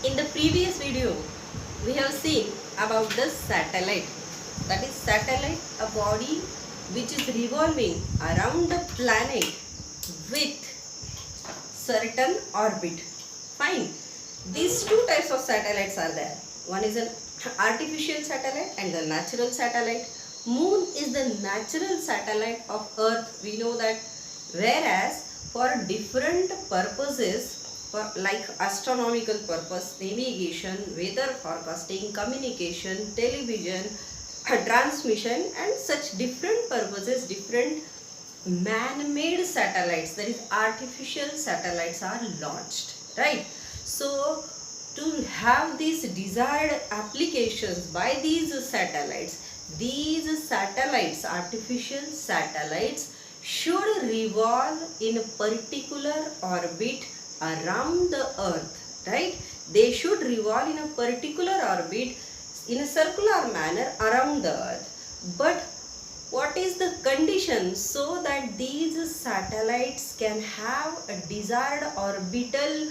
In the previous video, we have seen about the satellite. That is satellite, a body which is revolving around the planet with certain orbit. Fine. These two types of satellites are there. One is an artificial satellite and the natural satellite. Moon is the natural satellite of Earth. We know that. Whereas for different purposes, for like astronomical purpose, navigation, weather forecasting, communication, television, transmission, and such different purposes, different man-made satellites, that is artificial satellites, are launched, right? So to have these desired applications by these satellites, artificial satellites, should revolve in a particular orbit around the earth, right? They should revolve in a particular orbit in a circular manner around the earth. But what is the condition so that these satellites can have a desired orbital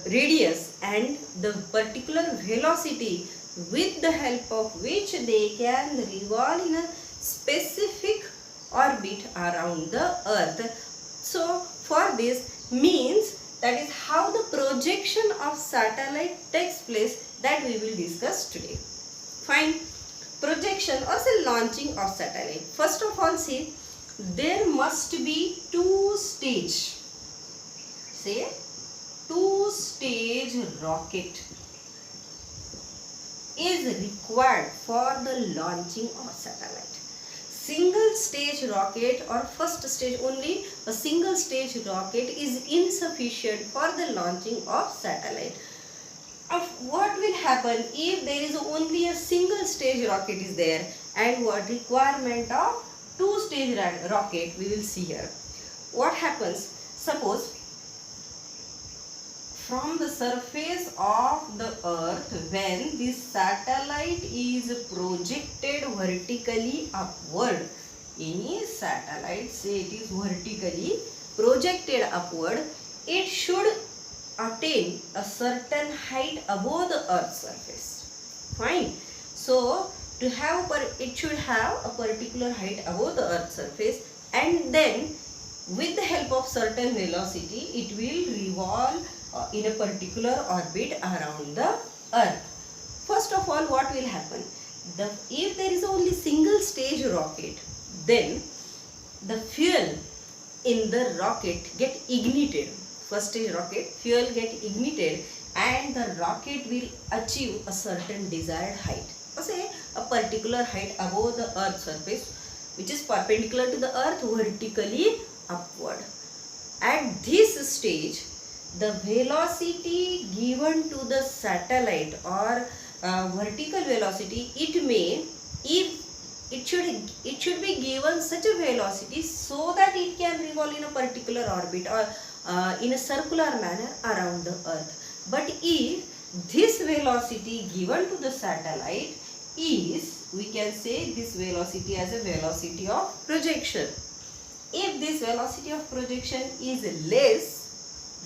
radius and the particular velocity with the help of which they can revolve in a specific orbit around the earth? So for this means, that is how the projection of satellite takes place, that we will discuss today. Fine. Projection or say launching of satellite. First of all, see, there must be two-stage rocket is required for the launching of satellite. Single stage rocket or first stage, only a single stage rocket is insufficient for the launching of satellite. What will happen if there is only a single stage rocket is there, and what requirement of two stage rocket we will see here. What happens? Suppose from the surface of the earth, when this satellite is projected vertically upward, any satellite, say it is vertically projected upward, it should attain a certain height above the earth's surface. Fine. So to have it should have a particular height above the earth's surface, and then with the help of certain velocity it will revolve in a particular orbit around the earth. First of all, what will happen? If there is only single stage rocket, then the fuel in the rocket get ignited. First stage rocket, fuel get ignited, and the rocket will achieve a certain desired height, or say a particular height above the earth's surface, which is perpendicular to the earth, vertically upward. At this stage, the velocity given to the satellite or vertical velocity, it should be given such a velocity so that it can revolve in a particular orbit or in a circular manner around the earth. But if this velocity given to the satellite is, we can say this velocity as a velocity of projection. If this velocity of projection is less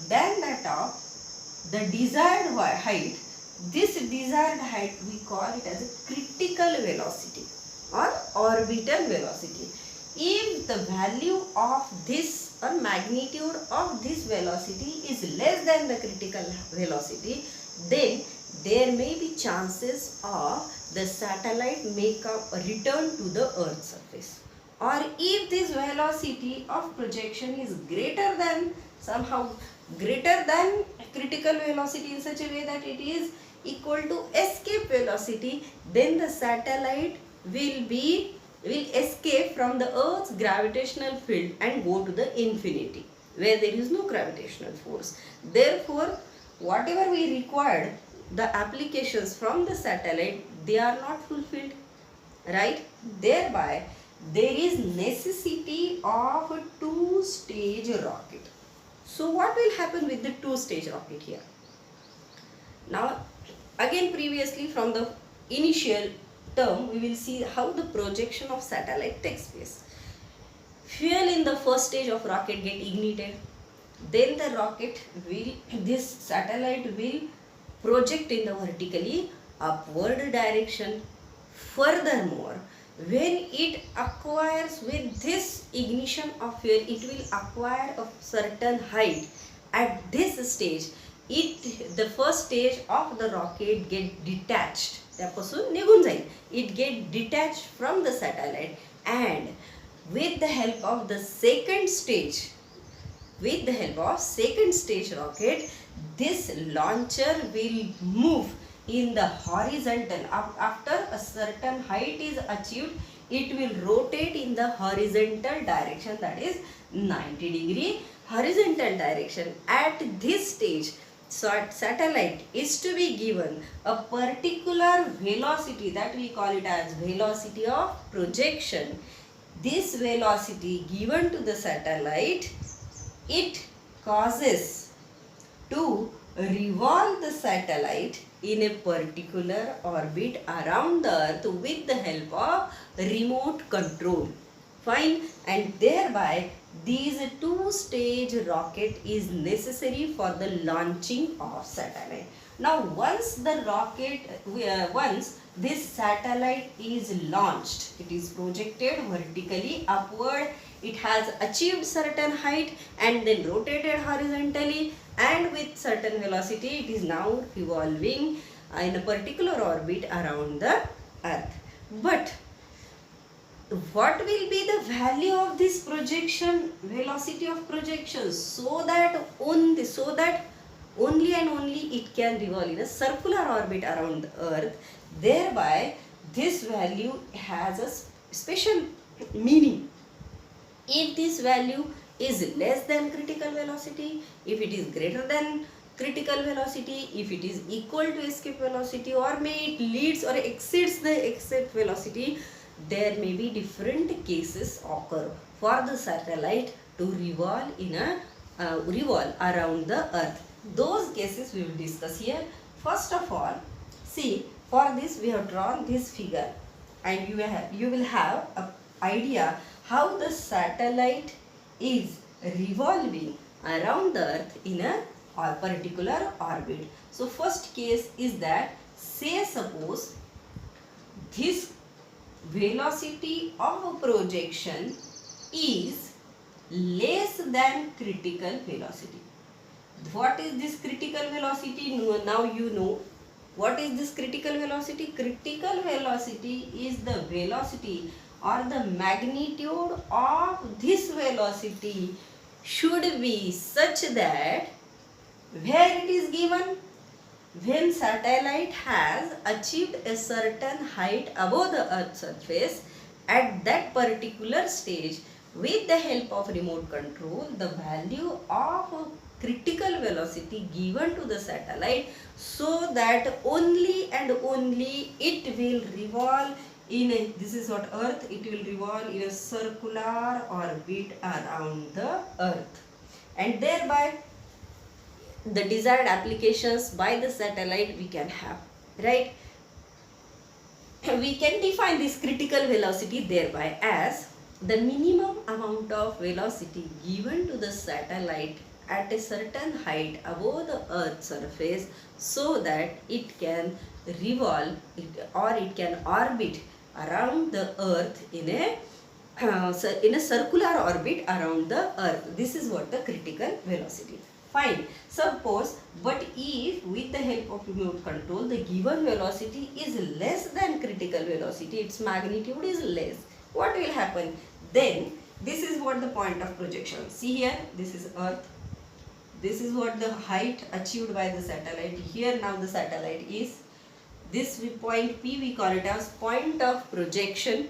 than that of the desired height, this desired height we call it as a critical velocity or orbital velocity. If the value of this or magnitude of this velocity is less than the critical velocity, then there may be chances of the satellite make a return to the earth's surface. Or if this velocity of projection is greater than critical velocity in such a way that it is equal to escape velocity, then the satellite will escape from the earth's gravitational field and go to the infinity where there is no gravitational force. Therefore, whatever we required, the applications from the satellite, they are not fulfilled, right? Thereby there is necessity of a two-stage rocket. So what will happen with the two-stage rocket here? Now again, previously from the initial term, we will see how the projection of satellite takes place. Fuel in the first stage of rocket get ignited, then the rocket will, this satellite will project in the vertically upward direction. Furthermore, when it acquires with this ignition of fuel, it will acquire a certain height. At this stage, the first stage of the rocket get detached. त्यापासून निघून जाईल. It get detached from the satellite, and with the help of the second stage rocket, this launcher will move in the horizontal. After a certain height is achieved, it will rotate in the horizontal direction, that is 90-degree horizontal direction. At this stage, satellite is to be given a particular velocity, that we call it as velocity of projection. This velocity given to the satellite, it causes to revolve the satellite in a particular orbit around the earth with the help of remote control. Fine. And thereby these two-stage rocket is necessary for the launching of satellite. Now once this satellite is launched, it is projected vertically upward, it has achieved certain height and then rotated horizontally, and with certain velocity it is now revolving in a particular orbit around the earth. But what will be the value of this projection, velocity of projection, so that only and only it can revolve in a circular orbit around the earth? Thereby this value has a special meaning. If this value is less than critical velocity, if it is greater than critical velocity, if it is equal to escape velocity, or may it leads or exceeds the escape velocity, there may be different cases occur for the satellite to revolve around the earth. Those cases we will discuss here. First of all, see, for this we have drawn this figure, and you will have an idea how the satellite is revolving around the earth in a particular orbit. So first case is that, say suppose this velocity of projection is less than critical velocity. What is this critical velocity? Now you know. What is this critical velocity? Critical velocity is the velocity or the magnitude of this velocity should be such that, where it is given, when satellite has achieved a certain height above the earth's surface, at that particular stage, with the help of remote control, the value of critical velocity given to the satellite, so that only and only it will revolve in a, this is what earth, it will revolve in a circular orbit around the earth, and thereby the desired applications by the satellite we can have, right? We can define this critical velocity thereby as the minimum amount of velocity given to the satellite at a certain height above the earth's surface, so that it can revolve or it can orbit around the earth in a circular orbit around the earth. This is what the critical velocity. Fine. Suppose, but if with the help of remote control the given velocity is less than critical velocity, its magnitude is less, what will happen? Then this is what the point of projection. See here, this is earth. This is what the height achieved by the satellite. Here now the satellite is, this point P we call it as point of projection.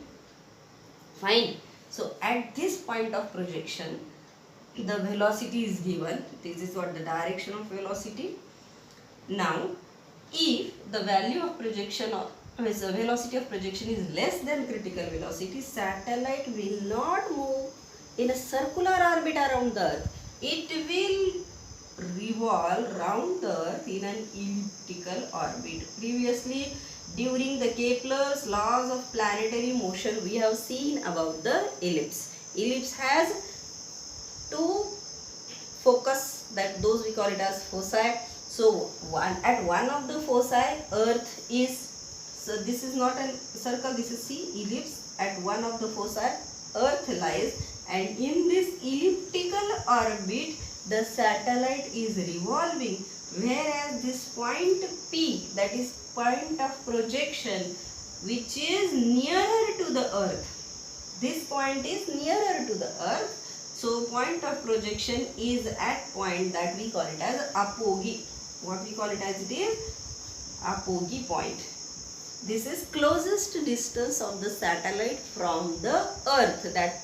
Fine. So at this point of projection, the velocity is given. This is what the direction of velocity. Now if the value of projection or the velocity of projection is less than critical velocity, satellite will not move in a circular orbit around the earth. It will revolve around the earth in an elliptical orbit. Previously, during the Kepler's laws of planetary motion, we have seen about the ellipse. Ellipse has two focus, that those we call it as foci. So at one of the foci, Earth is, so this is not a circle, this is ellipse. At one of the foci, Earth lies, and in this elliptical orbit, the satellite is revolving, whereas this point P, that is point of projection, which is nearer to the Earth. This point is nearer to the Earth. So point of projection is at point that we call it as apogee. What we call it as it is? Apogee point. This is closest distance of the satellite from the Earth. That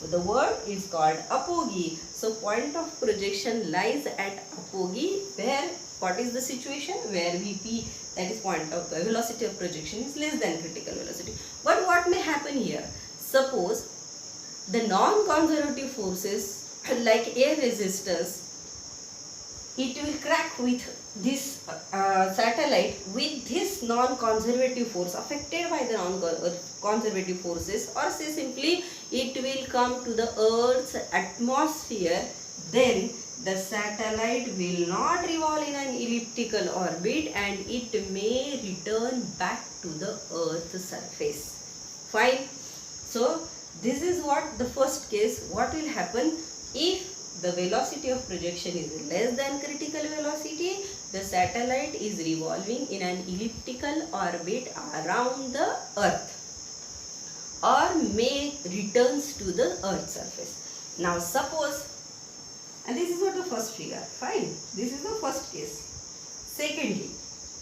the word is called apogee. So point of projection lies at apogee, where what is the situation? Where Vp, that is point of velocity of projection, is less than critical velocity. But what may happen here? Suppose the non-conservative forces like air resistance, it will crack with this satellite with this non-conservative force, affected by the non-conservative forces, or say simply it will come to the Earth's atmosphere. Then the satellite will not revolve in an elliptical orbit and it may return back to the Earth's surface. Fine. So this is what the first case. What will happen if the velocity of projection is less than critical velocity? The satellite is revolving in an elliptical orbit around the Earth, or may returns to the Earth's surface. Now suppose, and this is what the first figure. Fine. This is the first case.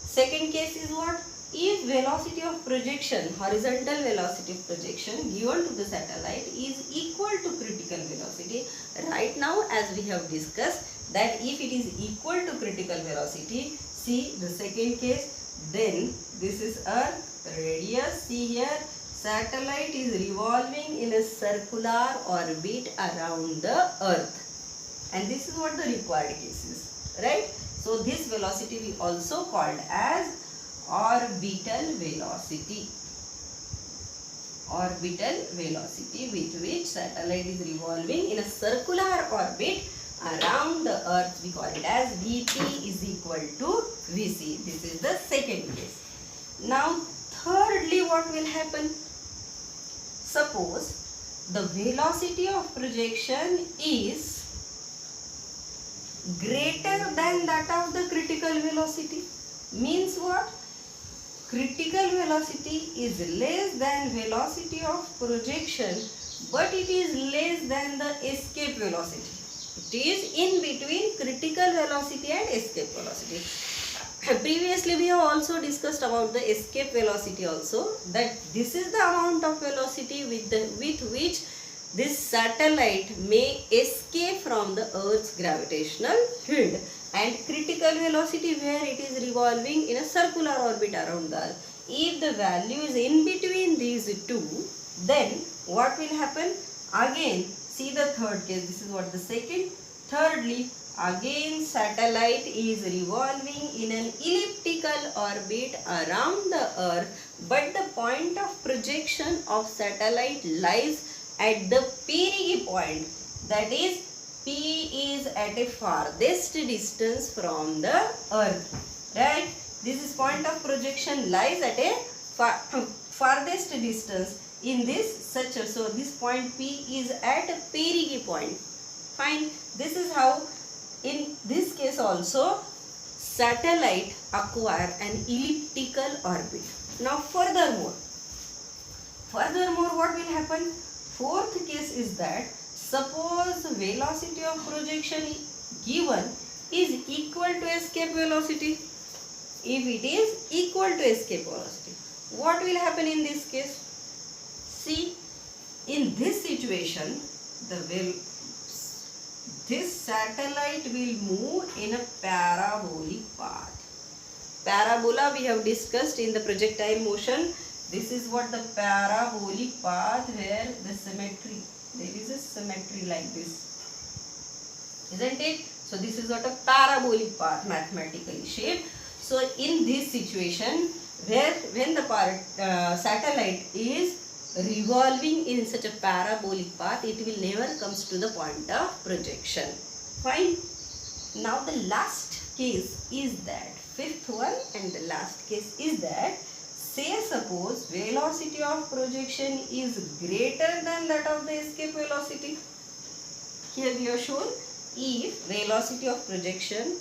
Second case is what? If velocity of projection, horizontal velocity of projection given to the satellite is equal to critical velocity. Right now, as we have discussed, that if it is equal to critical velocity, see the second case, then this is Earth, radius, see here, satellite is revolving in a circular orbit around the Earth. And this is what the required case is, right? So this velocity we also called as orbital velocity. Orbital velocity with which satellite is revolving in a circular orbit around the Earth, we call it as Vp is equal to Vc. This is the second case. Now thirdly, what will happen? Suppose the velocity of projection is greater than that of the critical velocity. Means what? Critical velocity is less than velocity of projection, but it is less than the escape velocity. It is in between critical velocity and escape velocity. Previously we have also discussed about the escape velocity also, that this is the amount of velocity with which this satellite may escape from the Earth's gravitational field, and critical velocity where it is revolving in a circular orbit around the Earth. If the value is in between these two, then what will happen? Again, see the third case. This is what the second. Thirdly, again satellite is revolving in an elliptical orbit around the Earth, but the point of projection of satellite lies at the perigee point, that is P is at a farthest distance from the Earth, right? This is point of projection lies at a farthest distance in this such a, so this point P is at a perigee point. Fine. This is how in this case also satellite acquire an elliptical orbit. Now furthermore what will happen? Fourth case is that suppose velocity of projection given is equal to escape velocity. If it is equal to escape velocity, what will happen in this case? See, in this situation, this satellite will move in a parabolic path. Parabola we have discussed in the projectile motion. This is what the parabolic path, where the symmetry, there is a symmetry like this, isn't it? So this is what a parabolic path mathematically shaped. So in this situation, where when the satellite is revolving in such a parabolic path, it will never comes to the point of projection. Fine. Now the last case is that, fifth one and the last case is that, say suppose velocity of projection is greater than that of the escape velocity. Here we are shown, if velocity of projection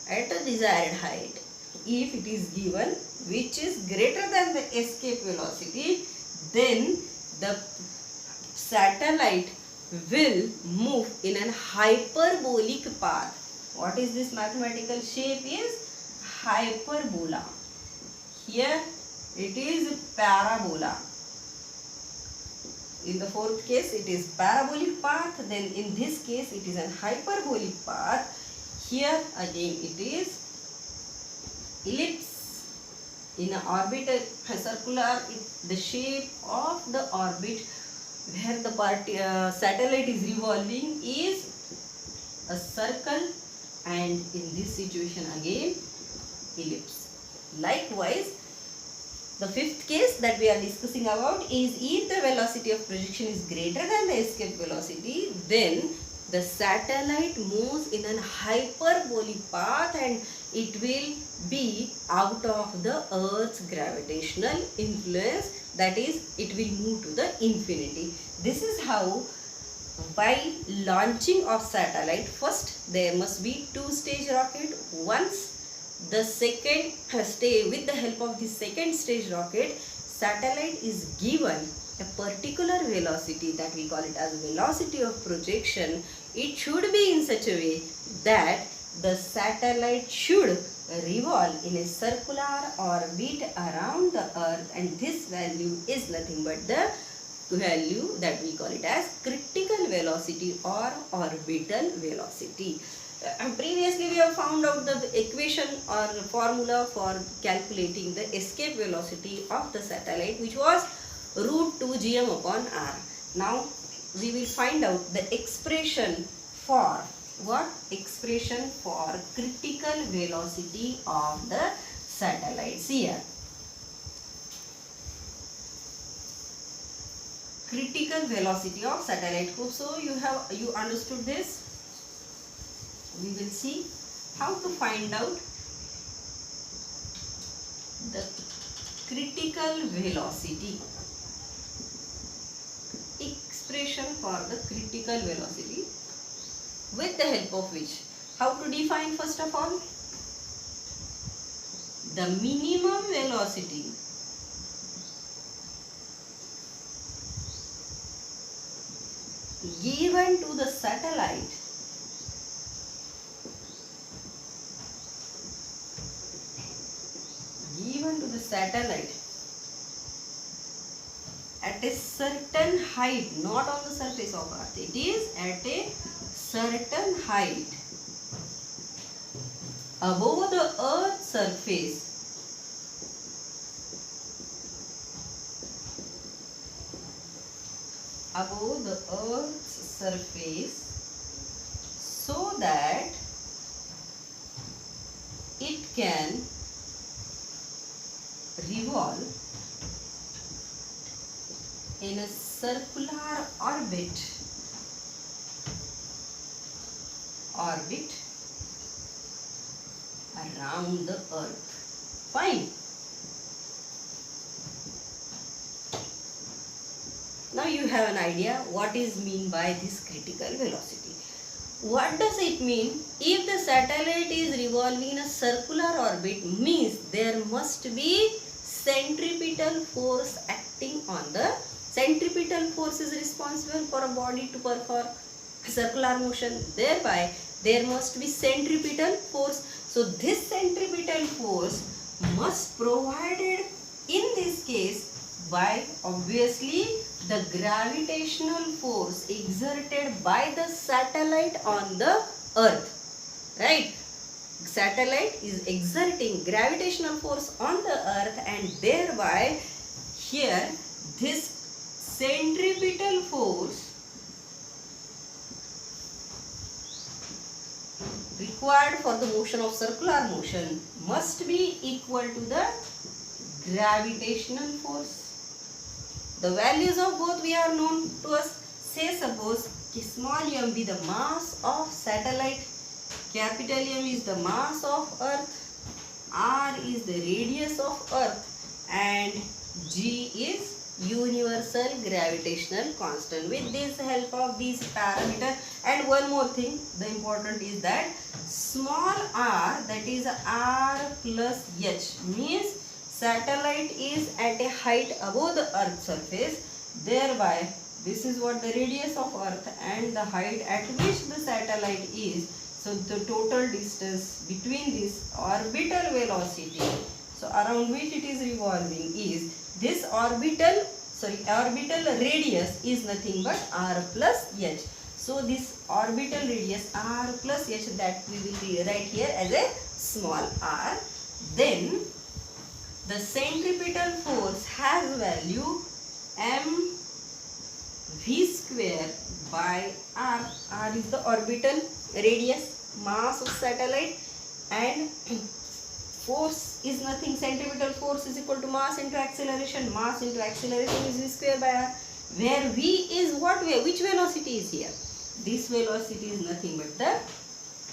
at a desired height, if it is given which is greater than the escape velocity, then the satellite will move in an hyperbolic path. What is this mathematical shape? Is hyperbola. Here it is parabola. In the fourth case it is parabolic path, then in this case it is an hyperbolic path. Here again it is ellipse. In an orbit, a circular, the shape of the orbit where the satellite is revolving is a circle, and in this situation again ellipse. Likewise, the fifth case that we are discussing about is, if the velocity of projection is greater than the escape velocity, then the satellite moves in an hyperbolic path and it will be out of the Earth's gravitational influence, that is, it will move to the infinity. This is how, while launching of satellite, first there must be two-stage rocket. Once the second stage, with the help of the second stage rocket, satellite is given a particular velocity that we call it as velocity of projection. It should be in such a way that the satellite should revolve in a circular orbit around the Earth, and this value is nothing but the value that we call it as critical velocity or orbital velocity. Previously we have found out the equation or formula for calculating the escape velocity of the satellite, which was root 2 gm upon r. Now we will find out the expression for what? Expression for critical velocity of the satellites here. Critical velocity of satellite. So you understood this. We will see how to find out the critical velocity. Expression for the critical velocity, with the help of which, how to define first of all? The minimum velocity given to the satellite at a certain height, not on the surface of Earth, it is at a certain height above the Earth's surface, so that it can revolve in a circular orbit around the Earth. Fine. Now you have an idea what is mean by this critical velocity. What does it mean? If the satellite is revolving in a circular orbit, means there must be centripetal force acting on the. Centripetal force is responsible for a body to perform circular motion. Thereby, there must be centripetal force. So, this centripetal force must provided in this case by obviously the gravitational force exerted by the satellite on the Earth. Right? Satellite is exerting gravitational force on the Earth, and thereby here this centripetal force required for the motion of circular motion must be equal to the gravitational force. The values of both we are known to us. Say suppose small m be the mass of satellite, capital M is the mass of Earth, R is the radius of Earth, and G is universal gravitational constant. With this help of these parameter, and one more thing, the important is that small r, that is r plus h, means satellite is at a height above the Earth surface. Thereby, this is what the radius of Earth and the height at which the satellite is. So the total distance between this orbital velocity, so around which it is revolving, is this orbital radius is nothing but r plus h. So this orbital radius r plus h, that we will write here as a small r. Then the centripetal force has value m v square by r. R is the orbital radius, mass of satellite, and force is nothing, centripetal force is equal to mass into acceleration. Mass into acceleration is v square by r, where v is what way, which velocity is here? This velocity is nothing but the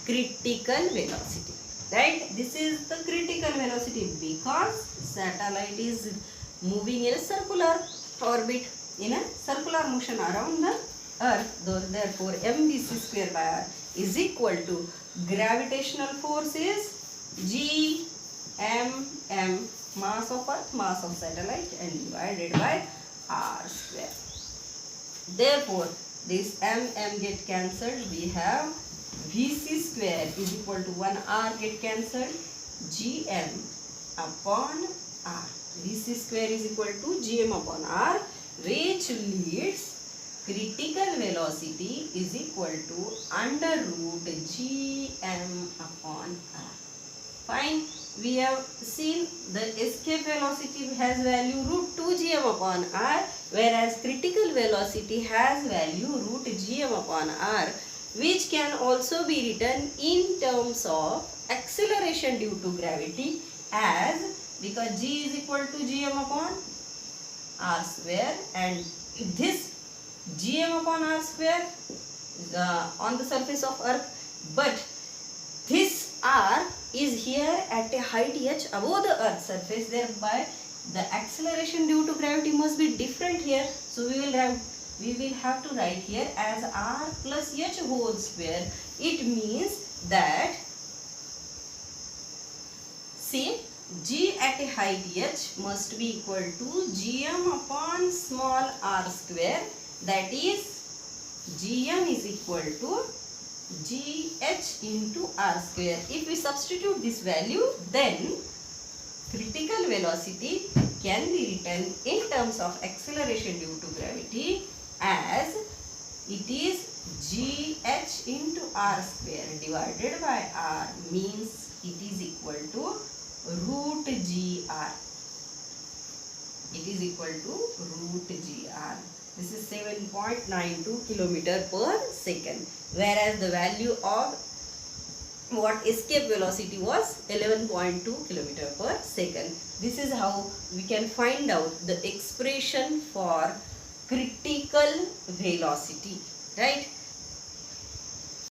critical velocity, right? This is the critical velocity because satellite is moving in a circular orbit, in a circular motion around the Earth. Therefore, mvc square by r is equal to gravitational force is g m, mass of Earth, mass of satellite, and divided by r square. Therefore, this m get cancelled. We have vc square is equal to 1r get cancelled, gm upon r. vc square is equal to gm upon r, which leads critical velocity is equal to under root gm upon r. Fine. We have seen the escape velocity has value root 2 gm upon r, whereas critical velocity has value root gm upon r, which can also be written in terms of acceleration due to gravity as, because g is equal to gm upon r square, and this gm upon r square is on the surface of Earth, but this r is here at a height h above the Earth's surface. Thereby, the acceleration due to gravity must be different here. So we will have to write here as r plus h whole square. It means that, see, g at a height h must be equal to gm upon small r square, that is gm is equal to gh into r square. If we substitute this value, then critical velocity can be written in terms of acceleration due to gravity as it is gh into r square divided by r, means it is equal to root gr. It is equal to root gr. This is 7.92 kilometer per second, whereas the value of what escape velocity was 11.2 kilometer per second. This is how we can find out the expression for critical velocity, right?